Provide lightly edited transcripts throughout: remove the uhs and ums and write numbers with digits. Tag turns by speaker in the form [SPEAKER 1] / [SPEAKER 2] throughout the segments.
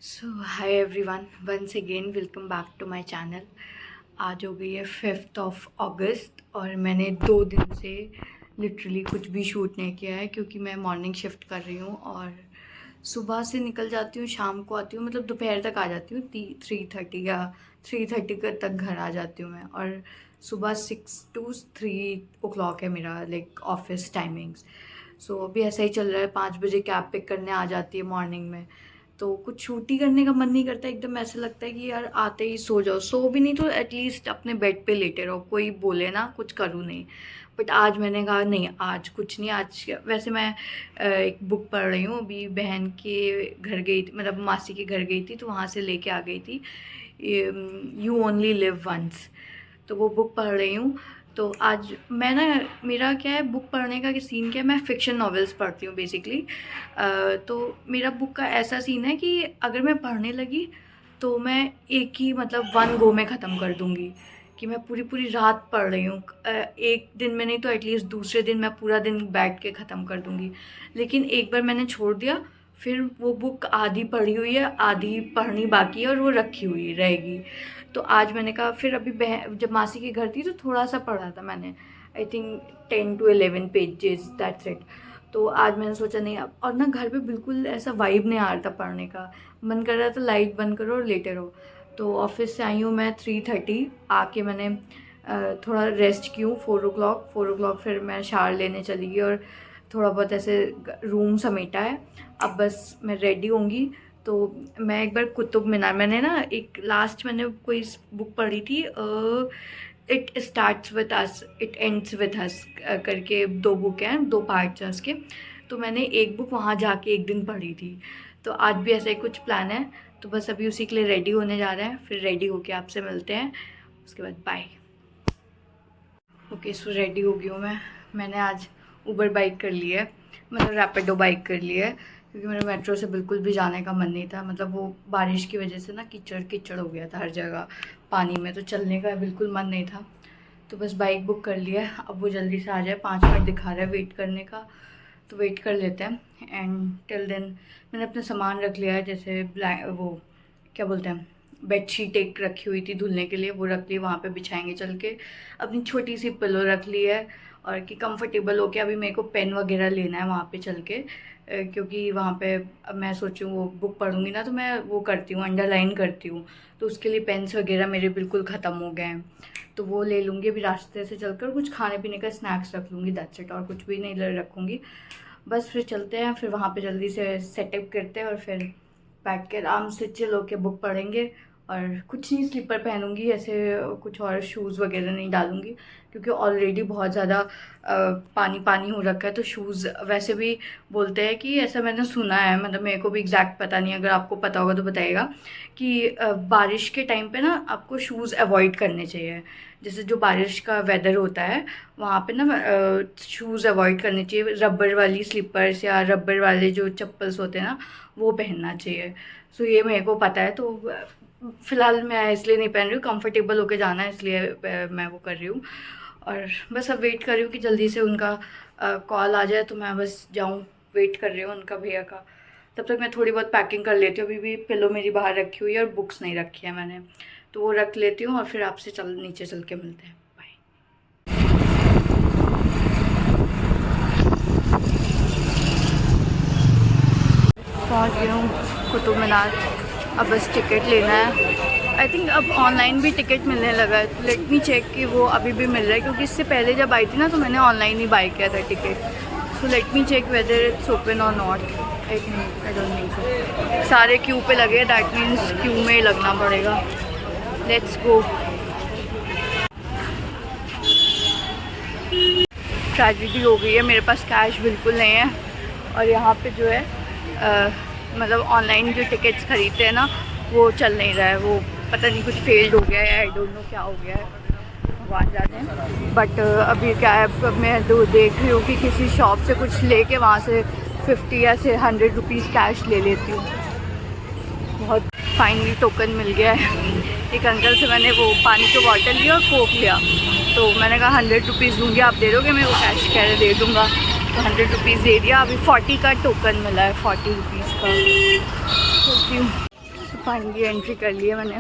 [SPEAKER 1] So hi everyone, once again welcome back to my channel. आज हो गई है 5th ऑफ अगस्त और मैंने 2 दिन से लिटरली कुछ भी शूट नहीं किया है क्योंकि मैं मॉर्निंग शिफ्ट कर रही हूँ और सुबह से निकल जाती हूँ, शाम को आती हूँ, मतलब दोपहर तक आ जाती हूँ। 3:30 या 3:30 तक घर आ जाती हूँ मैं। और सुबह 6 to 3 o'clock है मेरा लाइक ऑफिस टाइमिंग्स। सो अभी ऐसा ही चल रहा है। 5 बजे कैब पिक करने आ जाती है मॉर्निंग में, तो कुछ शूट ही करने का मन नहीं करता। एकदम ऐसा लगता है कि यार आते ही सो जाओ, सो भी नहीं तो एटलीस्ट अपने बेड पे लेटे रहो, कोई बोले ना, कुछ करूँ नहीं। बट आज मैंने कहा नहीं, आज कुछ नहीं। आज वैसे मैं एक बुक पढ़ रही हूँ। अभी बहन के घर गई थी, मतलब मासी के घर गई थी, तो वहाँ से लेके आ गई थी यू ओनली लिव वंस, तो वो बुक पढ़ रही हूँ। तो आज मैं ना, मेरा क्या है बुक पढ़ने का सीन क्या है, मैं फ़िक्शन नॉवेल्स पढ़ती हूँ बेसिकली। तो मेरा बुक का ऐसा सीन है कि अगर मैं पढ़ने लगी तो मैं एक ही मतलब वन गो में ख़त्म कर दूँगी, कि मैं पूरी पूरी रात पढ़ रही हूँ। एक दिन में नहीं तो एटलीस्ट दूसरे दिन मैं पूरा दिन बैठ के ख़त्म कर दूँगी। लेकिन एक बार मैंने छोड़ दिया, फिर वो बुक आधी पढ़ी हुई है, आधी पढ़नी बाकी है और वो रखी हुई रहेगी। तो आज मैंने कहा, फिर अभी बहन जब मासी के घर थी तो थोड़ा सा पढ़ा था मैंने, I think 10 to 11 pages, that's it. तो आज मैंने सोचा नहीं अब, और ना घर पे बिल्कुल ऐसा वाइब नहीं आ रहा था पढ़ने का, मन कर रहा था लाइट बंद करो और लेटे रहो। तो ऑफिस से आई हूँ मैं 3:30, आके मैंने थोड़ा रेस्ट की हूँ। 4 o'clock फिर मैं शावर लेने चली गई और थोड़ा बहुत ऐसे रूम समेटा है। अब बस मैं रेडी होंगी। तो मैं एक बार कुतुब मीनार, मैंने ना एक लास्ट मैंने कोई बुक पढ़ी थी, it starts with us it ends with us करके, 2 बुक हैं, 2 पार्ट्स हैं उसके। तो मैंने एक बुक वहाँ जाके एक दिन पढ़ी थी। तो आज भी ऐसा ही कुछ प्लान है। तो बस अभी उसी के लिए रेडी होने जा रहे हैं, फिर रेडी होके आपसे मिलते हैं, उसके बाद बाय। ओके, सो रेडी हो गई हूँ मैंने आज उबर बाइक कर ली है, मतलब रैपिडो बाइक कर ली है, क्योंकि मेरे मेट्रो से बिल्कुल भी जाने का मन नहीं था। मतलब वो बारिश की वजह से ना कीचड़ कीचड़ हो गया था हर जगह पानी में, तो चलने का बिल्कुल मन नहीं था। तो बस बाइक बुक कर लिया है। अब वो जल्दी से आ जाए, 5 मिनट दिखा रहा है वेट करने का, तो वेट कर लेते हैं। एंड टिल देन मैंने अपना सामान रख लिया है, जैसे वो क्या बोलते हैं, बेडशीट एक रखी हुई थी धुलने के लिए, वो रख ली, वहाँ पे बिछाएंगे चल के। अपनी छोटी सी पिलो रख ली है, और कि कंफर्टेबल हो के। अभी मेरे को पेन वगैरह लेना है वहाँ पे चल के, क्योंकि वहाँ पे अब मैं सोचूँ वो बुक पढ़ूँगी ना, तो मैं वो करती हूँ, अंडरलाइन करती हूँ, तो उसके लिए पेन्स वगैरह मेरे बिल्कुल ख़त्म हो गए हैं। तो वो ले लूँगी अभी रास्ते से चलकर, कुछ खाने पीने का स्नैक्स रख लूँगी, दैट्स इट, और कुछ भी नहीं रखूँगी। बस फिर चलते हैं, फिर वहाँ पे जल्दी से सेटअप करते हैं और फिर बैठ के आराम से चिल होके बुक पढ़ेंगे। और कुछ नहीं, स्लीपर पहनूंगी ऐसे, कुछ और शूज़ वगैरह नहीं डालूंगी, क्योंकि ऑलरेडी बहुत ज़्यादा पानी पानी हो रखा है। तो शूज़ वैसे भी बोलते हैं कि, ऐसा मैंने सुना है, मतलब मेरे को भी एग्जैक्ट पता नहीं, अगर आपको पता होगा तो बताइएगा, कि बारिश के टाइम पे ना आपको शूज़ अवॉइड करने चाहिए। जैसे जो बारिश का वेदर होता है वहाँ पे ना शूज़ अवॉइड करने चाहिए, रबर वाली स्लीपर्स या रबर वाले जो चप्पल्स होते हैं ना, वो पहनना चाहिए। सो ये मेरे को पता है, तो फ़िलहाल मैं इसलिए नहीं पहन रही हूँ, कंफर्टेबल होके जाना है इसलिए मैं वो कर रही हूँ। और बस अब वेट कर रही हूँ कि जल्दी से उनका कॉल आ जाए, तो मैं बस जाऊँ। वेट कर रही हूँ उनका, भैया का। तब तक मैं थोड़ी बहुत पैकिंग कर लेती हूँ। अभी भी पिलो मेरी बाहर रखी हुई है और बुक्स नहीं रखी है मैंने, तो वो रख लेती हूँ और फिर आपसे नीचे चल के मिलते हैं। बाय। पहुँच गई हूँ कुतुब मीनार, अब बस टिकट लेना है। आई थिंक अब ऑनलाइन भी टिकट मिलने लगा है, तो लेट मी चेक कि वो अभी भी मिल रहा है, क्योंकि इससे पहले जब आई थी ना तो मैंने ऑनलाइन ही बाई किया था ticket. So let me check whether it's open और नॉट। I don't think so. सारे क्यू पे लगे हैं, दैट मीन्स क्यू में ही लगना पड़ेगा। Let's go. ट्रेजेडी हो गई है, मेरे पास कैश बिल्कुल नहीं है, और यहाँ पे जो है मतलब ऑनलाइन जो टिकट्स खरीदते हैं ना, वो चल नहीं रहा है। वो पता नहीं कुछ फेल्ड हो गया है, आई डोंट नो क्या हो गया है, भगवान जाने हैं। बट अभी क्या है, अब मैं देख रही हूँ कि किसी शॉप से कुछ लेके वहाँ से 50 या से 100 रुपीज़ कैश ले लेती हूँ। बहुत फाइनली टोकन मिल गया है। एक अंकल से मैंने वो पानी की बॉटल लिया और कोक लिया, तो मैंने कहा 100 रुपीज़ दूँगी, आप दे दोगे? मेरे को कैश कह रहे दे दूँगा, तो 100 रुपीज़ दे दिया। अभी 40 का टोकन मिला है, 40 रुपीज़ का। फाइनली एंट्री कर ली है मैंने,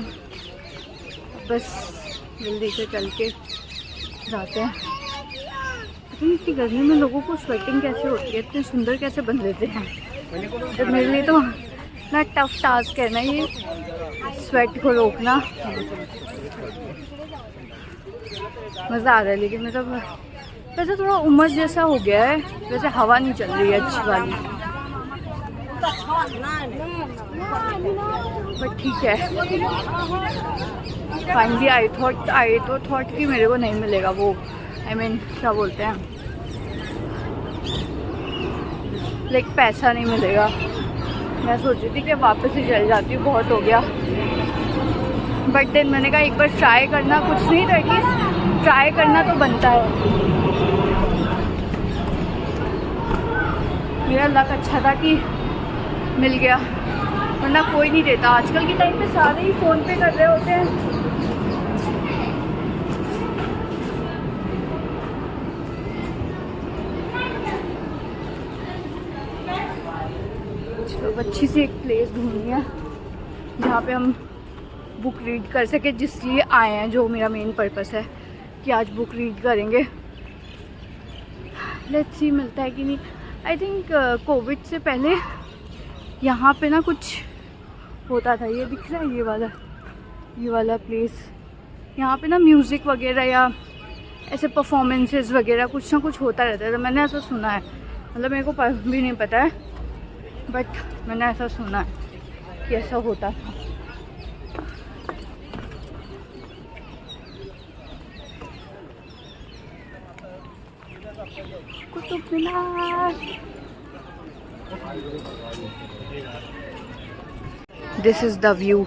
[SPEAKER 1] बस जल्दी से चल के जाते हैं। इतनी गर्मी में लोगों को स्वेटिंग कैसे होती है, इतने सुंदर कैसे बन लेते हैं। जब मेरे लिए तो इतना टफ टास्क है ना ये स्वेट को रोकना। मज़ा आ रहा है, लेकिन मतलब वैसे थोड़ा उमस जैसा हो गया है, वैसे हवा नहीं चल रही है अच्छी वाली, बट ठीक है। फाइनली आई थॉट कि मेरे को नहीं मिलेगा वो, I mean, क्या बोलते हैं, लाइक पैसा नहीं मिलेगा। मैं सोच रही थी कि वापस ही चल जाती हूँ, बहुत हो गया। बट देन मैंने कहा एक बार ट्राई करना, कुछ नहीं तो एटलीस्ट ट्राई करना तो बनता है। मेरा लक अच्छा था कि मिल गया, वरना कोई नहीं देता। आजकल के टाइम पे सारे ही फ़ोन पे कर रहे होते हैं। अच्छी सी एक प्लेस ढूंढनी है जहाँ पे हम बुक रीड कर सके, जिसलिए आए हैं, जो मेरा मेन पर्पस है कि आज बुक रीड करेंगे। लेट्स सी मिलता है कि नहीं। आई थिंक कोविड से पहले यहाँ पे ना कुछ होता था, ये दिख रहा है ये वाला प्लेस। यहाँ पे ना म्यूज़िक वगैरह या ऐसे परफॉर्मेंसेस वगैरह कुछ ना कुछ होता रहता है। तो मैंने ऐसा सुना है, मतलब मेरे को भी नहीं पता है, बट मैंने ऐसा सुना है कि ऐसा होता था। Qutub Minar, this is the view.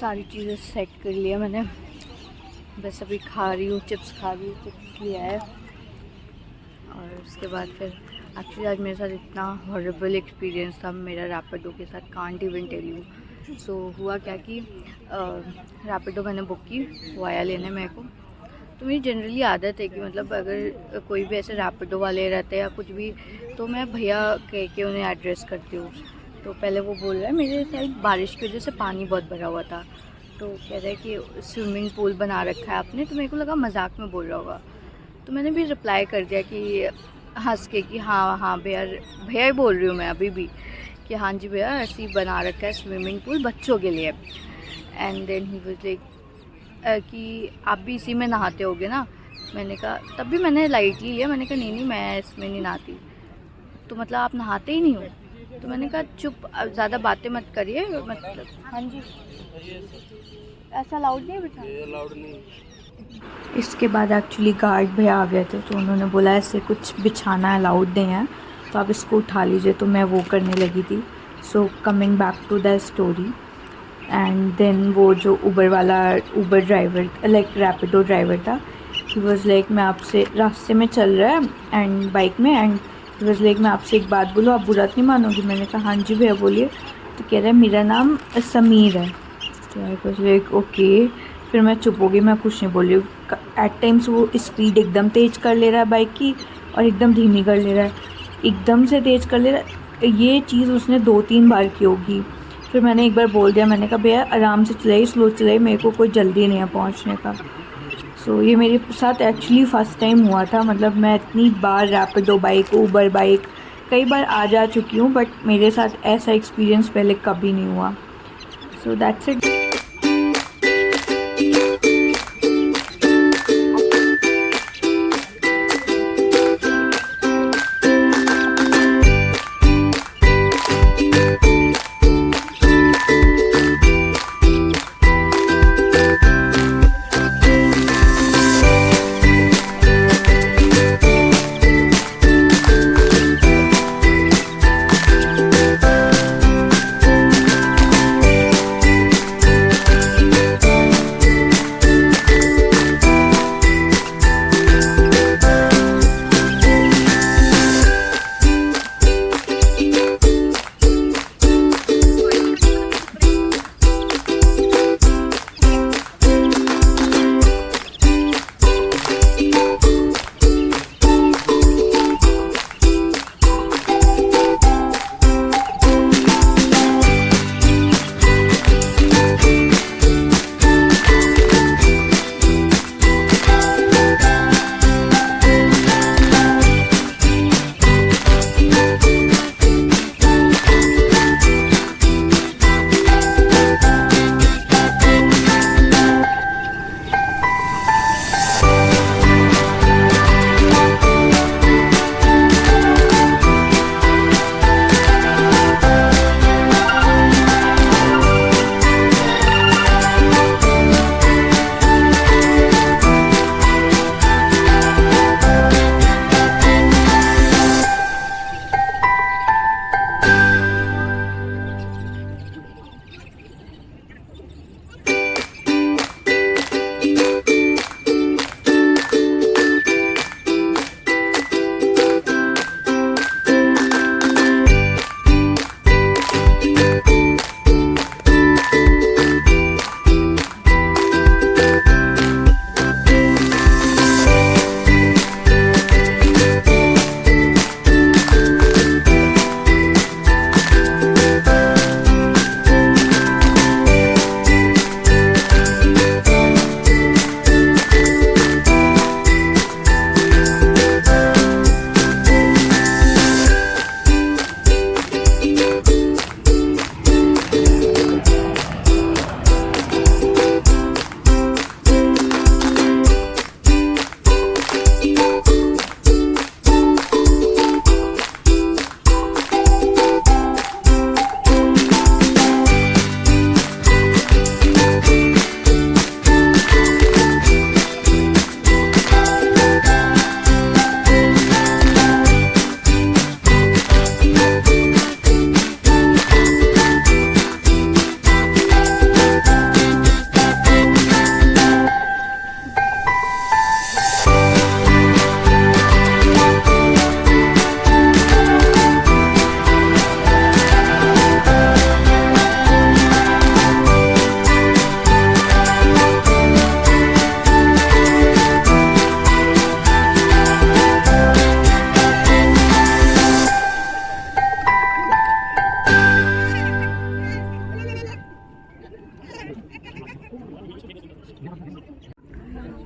[SPEAKER 1] सारी चीज़ें सेट कर लिया मैंने, बस अभी खा रही हूँ, चिप्स खा रही हूँ। चिप्स लिया है और उसके बाद फिर एक्चुअली आज मेरे साथ इतना हॉरेबल एक्सपीरियंस था मेरा रैपिडो के साथ, कांट इवन टेल यू। सो हुआ क्या कि रैपिडो मैंने बुक की, वो आया लेने मेरे को। तो मेरी जनरली आदत है कि मतलब अगर कोई भी ऐसे रैपिडो वाले रहते हैं या कुछ भी, तो मैं भैया कह के उन्हें एड्रेस करती हूँ। तो पहले वो बोल रहा है, मेरे साइड बारिश की वजह से पानी बहुत भरा हुआ था, तो कह रहा है कि स्विमिंग पूल बना रखा है आपने। तो मेरे को लगा मजाक में बोल रहा होगा, तो मैंने भी रिप्लाई कर दिया कि हंस के कि हाँ भैया ही बोल रही हूँ मैं अभी भी, कि हाँ जी भैया ऐसे ही बना रखा है स्विमिंग पूल बच्चों के लिए। And then he was like कि आप भी इसी में नहाते होगे ना। मैंने कहा, तब भी मैंने लाइटली लिया, मैंने कहा नहीं मैं इसमें नहीं नहाती। तो मतलब आप नहाते ही नहीं हो? तो मैंने कहा चुप, ज़्यादा बातें मत करिए, मतलब हाँ जी ऐसा अलाउड नहीं है बिछाना, अलाउड नहीं। इसके बाद एक्चुअली गार्ड भैया आ गए थे, तो उन्होंने बोला ऐसे कुछ बिछाना अलाउड नहीं है, तो आप इसको उठा लीजिए, तो मैं वो करने लगी थी। So coming back to the story, and then वो जो Uber driver like Rapido driver था, ही वॉज़ लाइक मैं आपसे रास्ते में चल रहा है एंड बाइक में, एंड ही वॉज़ लाइक मैं आपसे एक बात बोलूँ, आप बुरा नहीं मानोगी? मैंने कहा हाँ जी भैया बोलिए। तो कह रहा है मेरा नाम समीर है। तो आई वॉज़ लाइक ओके। फिर मैं चुप हो गई, मैं कुछ नहीं बोली। एट टाइम्स वो स्पीड एकदम तेज़ कर ले रहा है बाइक की और एकदम धीमी कर ले रहा है, एकदम से तेज़ कर ले रहा है। ये चीज़ उसने 2-3 बार की होगी। फिर मैंने एक बार बोल दिया, मैंने कहा भैया आराम से चलाइए, स्लो चलाइए, मेरे को कोई जल्दी नहीं है पहुंचने का। सो ये मेरे साथ एक्चुअली फ़र्स्ट टाइम हुआ था। मतलब मैं इतनी बार रैपिडो बाइक, ऊबर बाइक कई बार आ जा चुकी हूँ, बट मेरे साथ ऐसा एक्सपीरियंस पहले कभी नहीं हुआ। So that's it.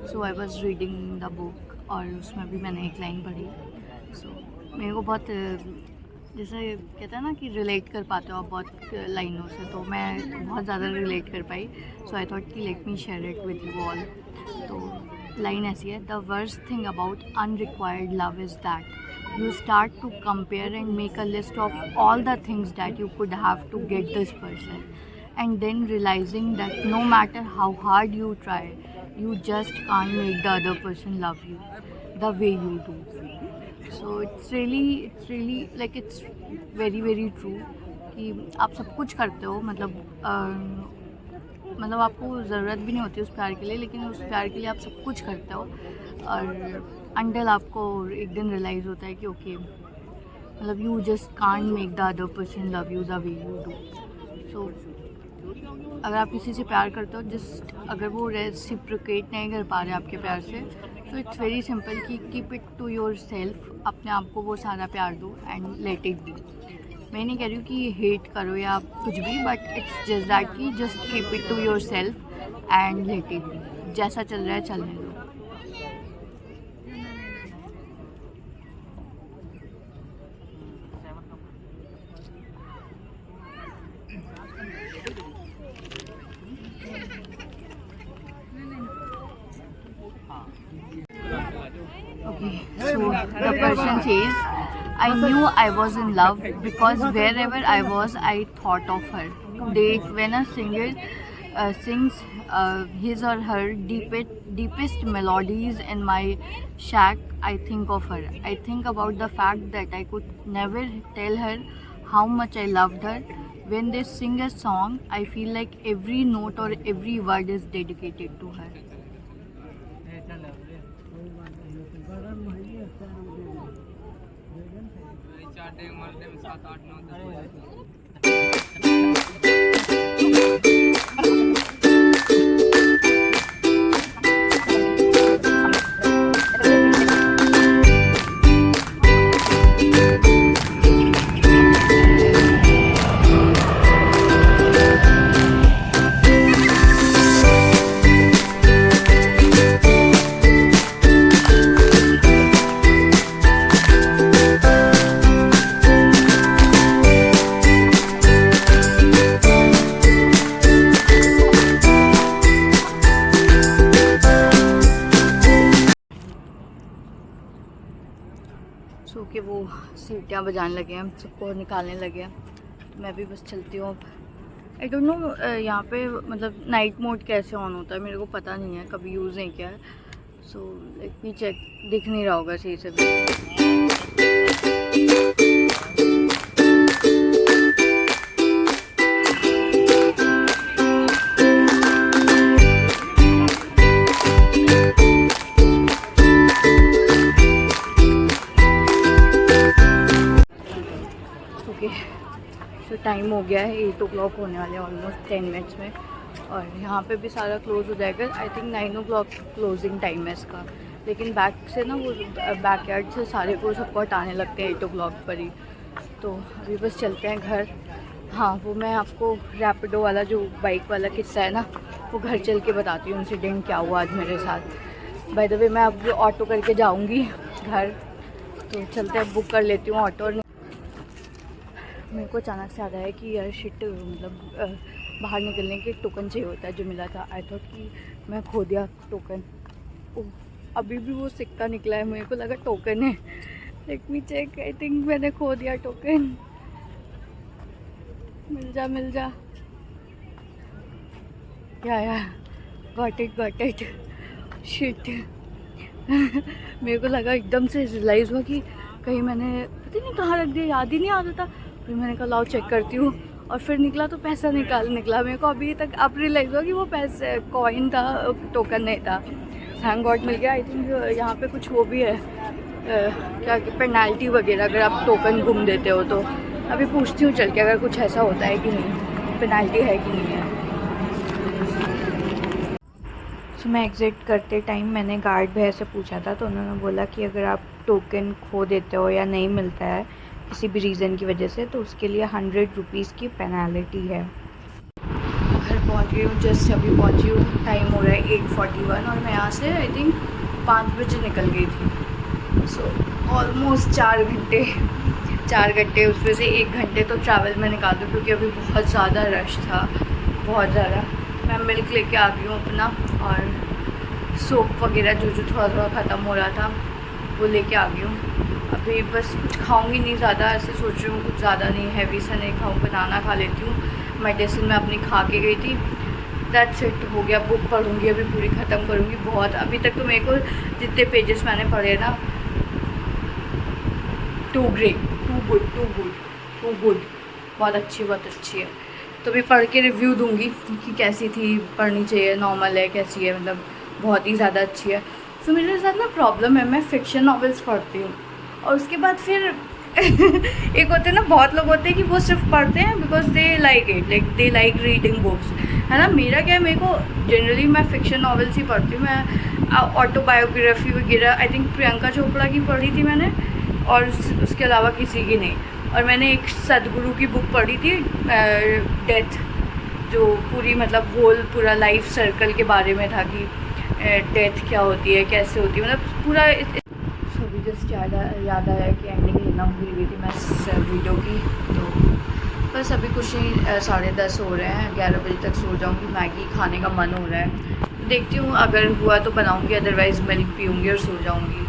[SPEAKER 1] So I was reading the book और उसमें भी मैंने एक लाइन पढ़ी। सो मेरे को बहुत जैसे कहते हैं ना कि रिलेट कर पाते हो आप बहुत लाइनों से, तो मैं बहुत ज़्यादा रिलेट कर पाई। सो आई थॉट कि let me share it with you all. तो लाइन ऐसी है, the worst thing about unrequired love is that you start to compare and make a list of all the things that you could have to get this person, and then realizing that no matter how hard you try, you just can't make the other person love you the way you do. So it's really like it's very true कि आप सब कुछ करते हो, मतलब आपको ज़रूरत भी नहीं होती उस प्यार के लिए, लेकिन उस प्यार के लिए आप सब कुछ करते हो, और अंटिल आपको एक दिन रियलाइज़ होता है कि ओके, मतलब you just can't make the other person love you the way you do. So अगर आप किसी से प्यार करते हो, जस्ट अगर वो रेसिप्रोकेट नहीं कर पा रहे आपके प्यार से, तो इट्स वेरी सिंपल कि keep it to yourself. अपने आप को वो सारा प्यार दो एंड लेट इट बी. मैं नहीं कह रही हूँ कि हेट करो या कुछ भी, बट इट्स जस्ट दैट कि just keep it to yourself and let it be. जैसा चल रहा है चलने दो. Okay, so the person says, I knew I was in love because wherever I was, I thought of her. Today, when a singer sings his or her deepest melodies in my shack, I think of her. I think about the fact that I could never tell her how much I loved her. When they sing a song, I feel like every note or every word is dedicated to her. सो के वो सीटियाँ बजाने लगे हैं, सबको निकालने लगे हैं, तो मैं भी बस चलती हूँ. आई डोंट नो यहाँ पे मतलब नाइट मोड कैसे ऑन होता है, मेरे को पता नहीं है, कभी यूज़ नहीं किया है. So let me check. दिख नहीं रहा होगा सही से भी. तो टाइम हो गया है, 8 o'clock होने वाले, ऑलमोस्ट 10 मिनट्स में, और यहाँ पे भी सारा क्लोज़ हो जाएगा. I think 9 o'clock closing time है इसका, लेकिन बैक से ना वो बैकयार्ड से सारे को सबको हटाने लगते हैं 8 o'clock पर ही. तो अभी बस चलते हैं घर. हाँ, वो मैं आपको रैपिडो वाला जो बाइक वाला किस्सा है ना, वो घर चल के बताती हूँ इंसिडेंट क्या हुआ आज मेरे साथ. बाय द वे मैं अब ऑटो करके जाऊँगी घर, तो चलते हैं, बुक कर लेती हूँ ऑटो. मेरे को अचानक से याद आया कि यार शिट, मतलब बाहर निकलने के टोकन चाहिए होता है जो मिला था. आई थॉट कि मैं खो दिया टोकन. अभी भी वो सिक्का निकला है, मेरे को लगा टोकन है. Let me check. I think मैंने खो दिया टोकन. मिल जा. या गॉट इट. शिट. मेरे को लगा, एकदम से रियलाइज़ हुआ कि कहीं मैंने पता नहीं कहाँ रख दिया, याद ही नहीं आ रहा था. फिर मैंने कहा लाओ चेक करती हूँ, और फिर निकला तो पैसा निकला. मेरे को अभी तक अब रियलाइज़ हुआ कि वो पैसे कॉइन था, टोकन नहीं था. थैंक गॉड मिल गया. आई थिंक यहाँ पे कुछ वो भी है, क्या पेनल्टी वगैरह अगर आप टोकन गुम देते हो तो. अभी पूछती हूँ चल के अगर कुछ ऐसा होता है कि नहीं, पेनल्टी है कि नहीं है. सो मैं एग्ज़िट करते टाइम मैंने गार्ड भैया से पूछा था, तो उन्होंने बोला कि अगर आप टोकन खो देते हो या नहीं मिलता है किसी भी रीज़न की वजह से, तो उसके लिए 100 रुपीज़ की पेनल्टी है. घर पहुंच गई हूँ, जस्ट अभी पहुंची हूँ. टाइम हो रहा है 8:41, और मैं यहाँ से आई थिंक 5 बजे निकल गई थी. सो ऑलमोस्ट 4 घंटे, उसमें से 1 घंटे तो ट्रैवल में निकाल दूँ, क्योंकि अभी बहुत ज़्यादा रश था, बहुत ज़्यादा. मैं मिल्क लेके आ गई हूँ अपना, और सोप वगैरह जो थोड़ा ख़त्म हो रहा था वो लेके आ गई हूँ. अभी बस कुछ खाऊंगी नहीं ज़्यादा, ऐसे सोच रही हूँ कुछ ज़्यादा नहीं, हैवी सा नहीं खाऊँ, बनाना खा लेती हूँ। मेडिसिन मैं अपनी खा के गई थी, दैट्स इट, हो गया। बुक पढ़ूँगी अभी, पूरी ख़त्म करूँगी। बहुत अभी तक तो मेरे को जितने पेजेस मैंने पढ़े ना, too great, too good, too good, too good, बहुत अच्छी है। तो अभी पढ़ के रिव्यू दूँगी कि कैसी थी, पढ़नी चाहिए, नॉर्मल है, कैसी है, मतलब बहुत ही ज़्यादा अच्छी है। तो मेरे साथ ना प्रॉब्लम है, मैं फ़िक्शन नॉवेल्स पढ़ती हूँ और उसके बाद फिर एक होते हैं ना, बहुत लोग होते हैं कि वो सिर्फ पढ़ते हैं because they like it, like they like reading books, है ना। मेरा क्या है, मेरे को जनरली मैं फ़िक्शन नॉवेल्स ही पढ़ती हूँ। मैं ऑटोबायोग्राफी वगैरह आई थिंक प्रियंका चोपड़ा की पढ़ी थी मैंने, और उसके अलावा किसी की नहीं। और मैंने एक सदगुरु की बुक पढ़ी थी, डेथ, जो पूरी मतलब होल पूरा लाइफ सर्कल के बारे में था कि डेथ क्या होती है, कैसे होती है, मतलब पूरा। सभी जस्ट याद आया कि एंडिंग लेना भूल गई थी मैं इस वीडियो की। तो बस अभी कुछ नहीं, 10:30 हो रहे हैं, 11 बजे तक सो जाऊँगी। मैगी खाने का मन हो रहा है, देखती हूँ, अगर हुआ तो बनाऊँगी, अदरवाइज़ मिल्क पीऊँगी और सो जाऊँगी।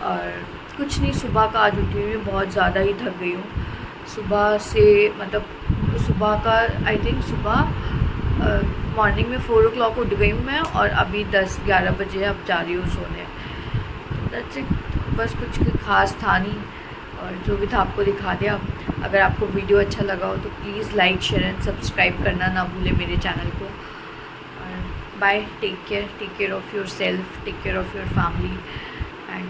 [SPEAKER 1] और कुछ नहीं, सुबह का आज उठी हुई बहुत ज़्यादा ही थक गई हूँ सुबह से, मतलब सुबह का आई थिंक सुबह मॉर्निंग में 4 o'clock उठ गई हूँ मैं, और अभी 10-11 बजे अब जा रही हूँ सोने। दैट्स इट, बस कुछ खास था नहीं, और जो भी था आपको दिखा दिया। अगर आपको वीडियो अच्छा लगा हो तो please like, share and subscribe करना ना भूलें मेरे चैनल को। और bye, take care of yourself, take care of your family, and